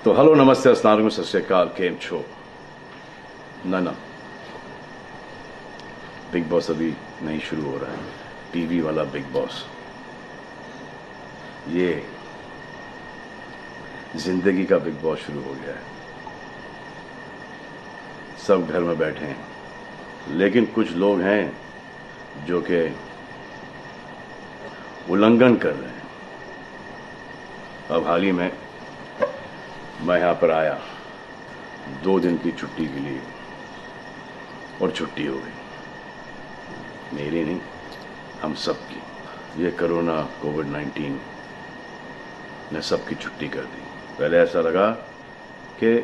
तो हेलो नमस्ते अस्सलाम वालेकुम सत श्री अकाल केम छो ना बिग बॉस अभी नहीं शुरू हो रहा है। टीवी वाला बिग बॉस, ये जिंदगी का बिग बॉस शुरू हो गया है। सब घर में बैठे हैं, लेकिन कुछ लोग हैं जो कि उल्लंघन कर रहे हैं। अब हाल ही में मैं यहां पर आया 2 दिन की छुट्टी के लिए, और छुट्टी हो गई। मेरी नहीं, हम सब की। ये कोरोना कोविड-19 ने सबकी छुट्टी कर दी। पहले ऐसा लगा कि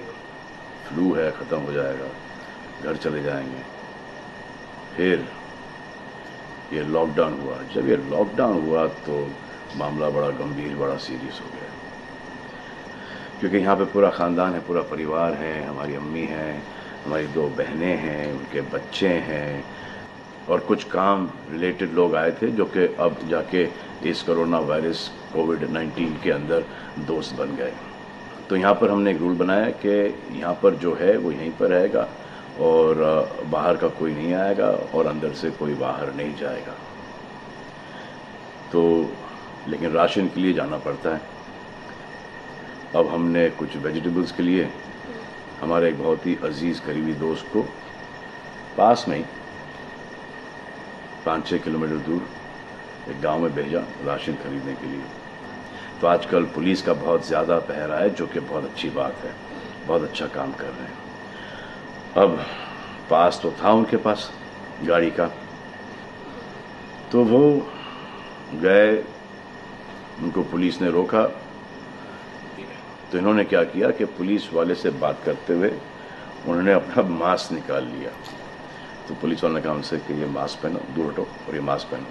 फ्लू है, ख़त्म हो जाएगा, घर चले जाएंगे। फिर ये लॉकडाउन हुआ। जब ये लॉकडाउन हुआ तो मामला बड़ा गंभीर, बड़ा सीरियस हो गया, क्योंकि यहाँ पे पूरा ख़ानदान है, पूरा परिवार है। हमारी अम्मी हैं, हमारी 2 बहनें हैं, उनके बच्चे हैं, और कुछ काम रिलेटेड लोग आए थे जो कि अब जाके इस कोरोना वायरस कोविड-19 के अंदर दोस्त बन गए। तो यहाँ पर हमने एक रूल बनाया कि यहाँ पर जो है वो यहीं पर रहेगा, और बाहर का कोई नहीं आएगा, और अंदर से कोई बाहर नहीं जाएगा। तो लेकिन राशन के लिए जाना पड़ता है। अब हमने कुछ वेजिटेबल्स के लिए हमारे एक बहुत ही अजीज़ करीबी दोस्त को पास में ही 5-6 किलोमीटर दूर एक गांव में भेजा राशन खरीदने के लिए। तो आजकल पुलिस का बहुत ज़्यादा पहरा है, जो कि बहुत अच्छी बात है, बहुत अच्छा काम कर रहे हैं। अब पास तो था उनके पास गाड़ी का, तो वो गए, उनको पुलिस ने रोका। तो इन्होंने क्या किया कि पुलिस वाले से बात करते हुए उन्होंने अपना मास्क निकाल लिया। तो पुलिस वाले ने कहा उनसे कि ये मास्क पहनो, दूर हटो और ये मास्क पहनो।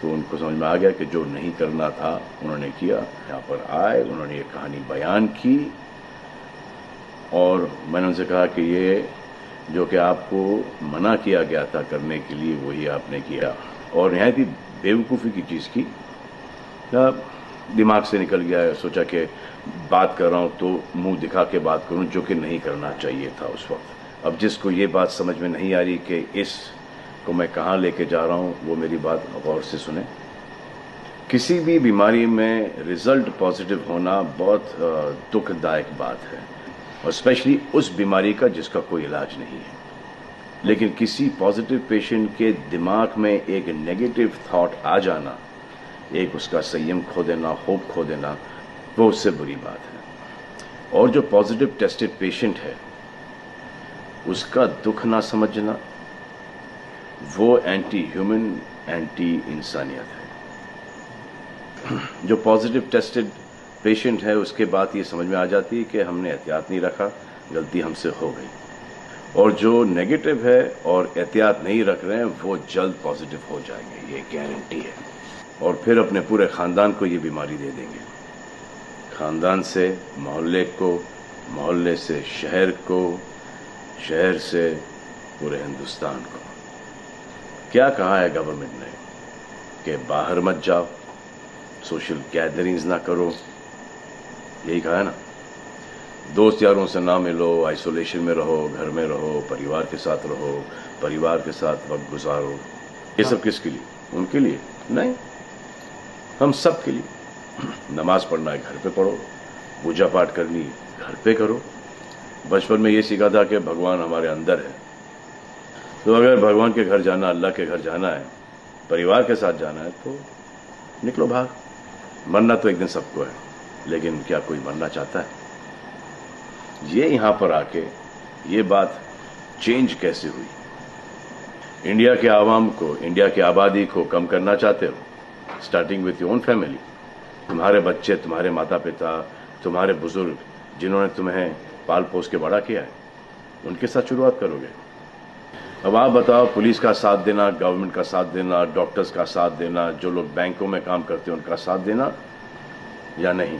तो उनको समझ में आ गया कि जो नहीं करना था उन्होंने किया। यहाँ पर आए, उन्होंने ये कहानी बयान की, और मैंने उनसे कहा कि ये जो कि आपको मना किया गया था करने के लिए, वही आपने किया, और नहायत ही बेवकूफ़ी की चीज़ की। दिमाग से निकल गया। सोचा कि बात कर रहा हूँ तो मुंह दिखा के बात करूँ, जो कि नहीं करना चाहिए था उस वक्त। अब जिसको ये बात समझ में नहीं आ रही कि इसको मैं कहाँ लेके जा रहा हूँ, वो मेरी बात गौर से सुने। किसी भी बीमारी में रिजल्ट पॉजिटिव होना बहुत दुखदायक बात है, और स्पेशली उस बीमारी का जिसका कोई इलाज नहीं है। लेकिन किसी पॉजिटिव पेशेंट के दिमाग में एक नेगेटिव थॉट आ जाना, एक उसका संयम खो देना, होप खो देना, वो उससे बुरी बात है। और जो पॉजिटिव टेस्टेड पेशेंट है, उसका दुख ना समझना, वो एंटी ह्यूमन, एंटी इंसानियत है। जो पॉजिटिव टेस्टेड पेशेंट है, उसके बाद ये समझ में आ जाती है कि हमने एहतियात नहीं रखा, गलती हमसे हो गई। और जो नेगेटिव है और एहतियात नहीं रख रहे हैं, वो जल्द पॉजिटिव हो जाएंगे, ये गारंटी है। और फिर अपने पूरे ख़ानदान को ये बीमारी दे देंगे। ख़ानदान से मोहल्ले को, मोहल्ले से शहर को, शहर से पूरे हिंदुस्तान को। क्या कहा है गवर्नमेंट ने कि बाहर मत जाओ, सोशल गैदरिंग्स ना करो, यही कहा है ना। दोस्त यारों से ना मिलो, आइसोलेशन में रहो, घर में रहो, परिवार के साथ रहो, परिवार के साथ वक्त गुजारो। ये सब किसके लिए? उनके लिए नहीं, हम सब के लिए। नमाज पढ़ना है घर पे पढ़ो, पूजा पाठ करनी घर पे करो। बचपन में ये सीखा था कि भगवान हमारे अंदर है, तो अगर भगवान के घर जाना, अल्लाह के घर जाना है, परिवार के साथ जाना है, तो निकलो बाहर। मरना तो एक दिन सबको है, लेकिन क्या कोई मरना चाहता है? ये यहाँ पर आके ये बात चेंज कैसे हुई? इंडिया के आवाम को, इंडिया की आबादी को कम करना चाहते हो? Starting with your own family. तुम्हारे बच्चे, तुम्हारे माता पिता, तुम्हारे बुजुर्ग, जिन्होंने तुम्हें पाल पोस के बड़ा किया है, उनके साथ शुरुआत करोगे। अब आप बताओ, पुलिस का साथ देना, गवर्नमेंट का साथ देना, डॉक्टर्स का साथ देना, जो लोग बैंकों में काम करते हैं उनका साथ देना या नहीं?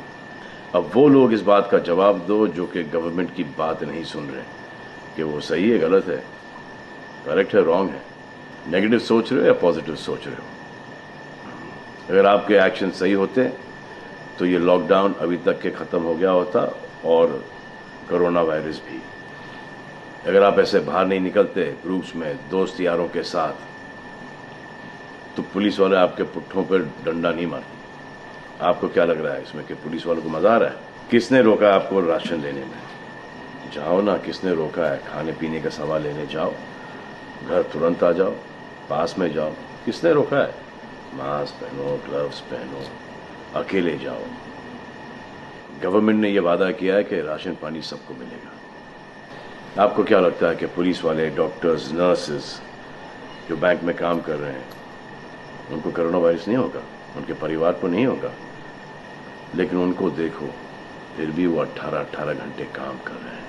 अब वो लोग इस बात का जवाब दो जो कि गवर्नमेंट की बात नहीं सुन रहे, कि वो सही है, गलत है, करेक्ट है, रॉन्ग है, नेगेटिव सोच रहे हो या पॉजिटिव सोच रहे हो। अगर आपके एक्शन सही होते तो ये लॉकडाउन अभी तक के ख़त्म हो गया होता, और कोरोना वायरस भी। अगर आप ऐसे बाहर नहीं निकलते ग्रुप्स में दोस्त यारों के साथ, तो पुलिस वाले आपके पुट्ठों पर डंडा नहीं मारते। आपको क्या लग रहा है इसमें कि पुलिस वालों को मजा आ रहा है? किसने रोका आपको राशन लेने में? जाओ ना, किसने रोका है? खाने पीने का सामान लेने जाओ, घर तुरंत आ जाओ, पास में जाओ। किसने रोका है? मास्क पहनो, ग्लव्स पहनो, अकेले जाओ। गवर्नमेंट ने यह वादा किया है कि राशन पानी सबको मिलेगा। आपको क्या लगता है कि पुलिस वाले, डॉक्टर्स, नर्सेस जो बैंक में काम कर रहे हैं, उनको कोरोना वायरस नहीं होगा? उनके परिवार को नहीं होगा? लेकिन उनको देखो, फिर भी वो 18-18 घंटे काम कर रहे हैं।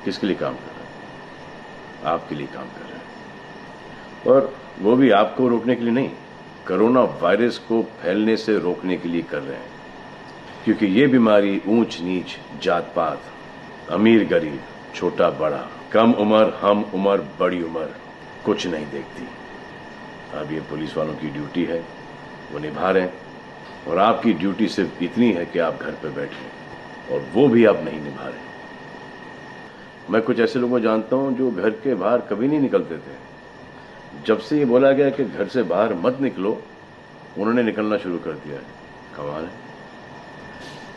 किसके लिए काम कर रहे हैं? आपके लिए काम कर रहे हैं। और वो भी आपको रोकने के लिए नहीं, कोरोना वायरस को फैलने से रोकने के लिए कर रहे हैं। क्योंकि ये बीमारी ऊंच नीच, जात पात, अमीर गरीब, छोटा बड़ा, कम उम्र, हम उम्र, बड़ी उम्र कुछ नहीं देखती। अब ये पुलिस वालों की ड्यूटी है, वो निभा रहे हैं। और आपकी ड्यूटी सिर्फ इतनी है कि आप घर पे बैठे, और वो भी आप नहीं निभा रहे। मैं कुछ ऐसे लोगों को जानता हूं जो घर के बाहर कभी नहीं निकलते थे। जब से ये बोला गया कि घर से बाहर मत निकलो, उन्होंने निकलना शुरू कर दिया है। कमाल है।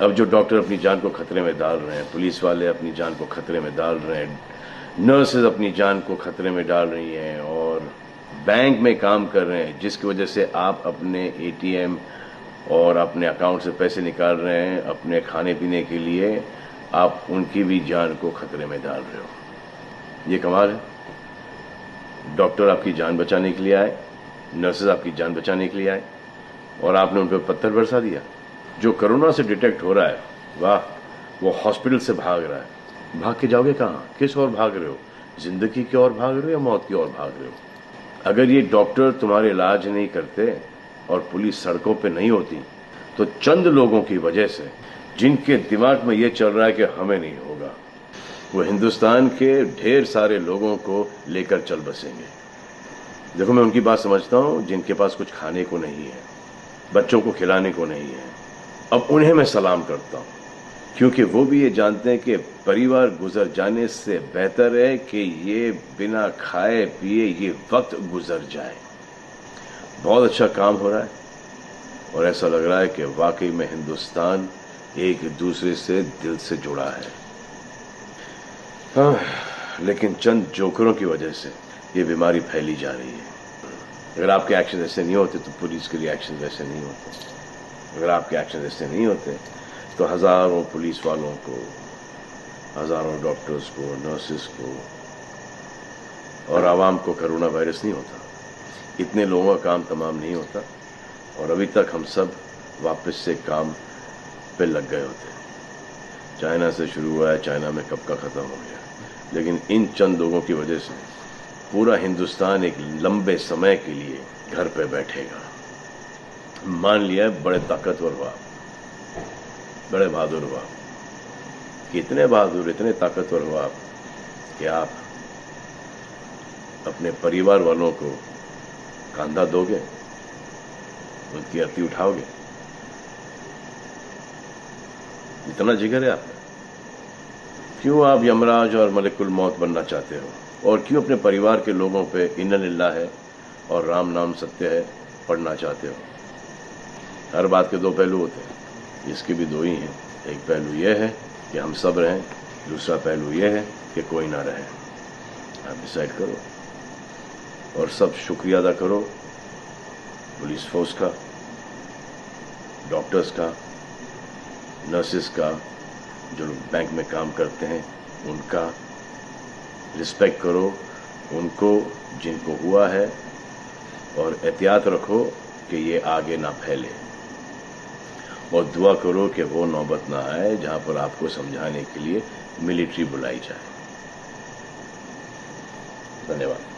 अब जो डॉक्टर अपनी जान को खतरे में डाल रहे हैं, पुलिस वाले अपनी जान को खतरे में डाल रहे हैं, नर्सेज अपनी जान को खतरे में डाल रही हैं, और बैंक में काम कर रहे हैं, जिसकी वजह से आप अपने एटीएम और अपने अकाउंट से पैसे निकाल रहे हैं अपने खाने पीने के लिए, आप उनकी भी जान को खतरे में डाल रहे हो। ये कमाल है। डॉक्टर आपकी जान बचाने के लिए आए, नर्सेज आपकी जान बचाने के लिए आए, और आपने उन पर पत्थर बरसा दिया। जो कोरोना से डिटेक्ट हो रहा है, वाह, वो हॉस्पिटल से भाग रहा है। भाग के जाओगे कहाँ? किस ओर भाग रहे हो? जिंदगी की ओर भाग रहे हो या मौत की ओर भाग रहे हो? अगर ये डॉक्टर तुम्हारे इलाज नहीं करते और पुलिस सड़कों पे नहीं होती, तो चंद लोगों की वजह से, जिनके दिमाग में ये चल रहा है कि हमें नहीं होगा, वो हिंदुस्तान के ढेर सारे लोगों को लेकर चल बसेंगे। देखो, मैं उनकी बात समझता हूँ जिनके पास कुछ खाने को नहीं है, बच्चों को खिलाने को नहीं है। अब उन्हें मैं सलाम करता हूँ, क्योंकि वो भी ये जानते हैं कि परिवार गुजर जाने से बेहतर है कि ये बिना खाए पिए ये वक्त गुजर जाए। बहुत अच्छा काम हो रहा है, और ऐसा लग रहा है कि वाकई में हिंदुस्तान एक दूसरे से दिल से जुड़ा है। हाँ, लेकिन चंद जोकरों की वजह से ये बीमारी फैली जा रही है। अगर आपके एक्शन ऐसे नहीं होते तो पुलिस के लिए एक्शन वैसे नहीं होते। अगर आपके एक्शन ऐसे नहीं होते तो हजारों पुलिस वालों को, हजारों डॉक्टर्स को, नर्सेस को और आवाम को कोरोना वायरस नहीं होता। इतने लोगों का काम तमाम नहीं होता, और अभी तक हम सब वापस से काम पे लग गए होते। चाइना से शुरू हुआ है, चाइना में कब का ख़त्म हो गया। लेकिन इन चंद लोगों की वजह से पूरा हिंदुस्तान एक लंबे समय के लिए घर पे बैठेगा। मान लिया बड़े ताकतवर हुआ, बड़े बहादुर हुआ। इतने बहादुर, इतने ताकतवर हुआ कि आप अपने परिवार वालों को कंधा दोगे, उनकी अर्थी उठाओगे। इतना जिगर है आप? क्यों आप यमराज और मलिकुल मौत बनना चाहते हो? और क्यों अपने परिवार के लोगों पे इन्ना लिल्लाह है और राम नाम सत्य है पढ़ना चाहते हो? हर बात के दो पहलू होते हैं, इसके भी दो ही हैं। एक पहलू यह है कि हम सब रहें, दूसरा पहलू यह है कि कोई ना रहे। आप डिसाइड करो, और सब शुक्रिया अदा करो पुलिस फोर्स का, डॉक्टर्स का, नर्सेस का, जो लोग बैंक में काम करते हैं उनका। रिस्पेक्ट करो उनको जिनको हुआ है, और एहतियात रखो कि ये आगे ना फैले, और दुआ करो कि वो नौबत ना आए जहां पर आपको समझाने के लिए मिलिट्री बुलाई जाए। धन्यवाद।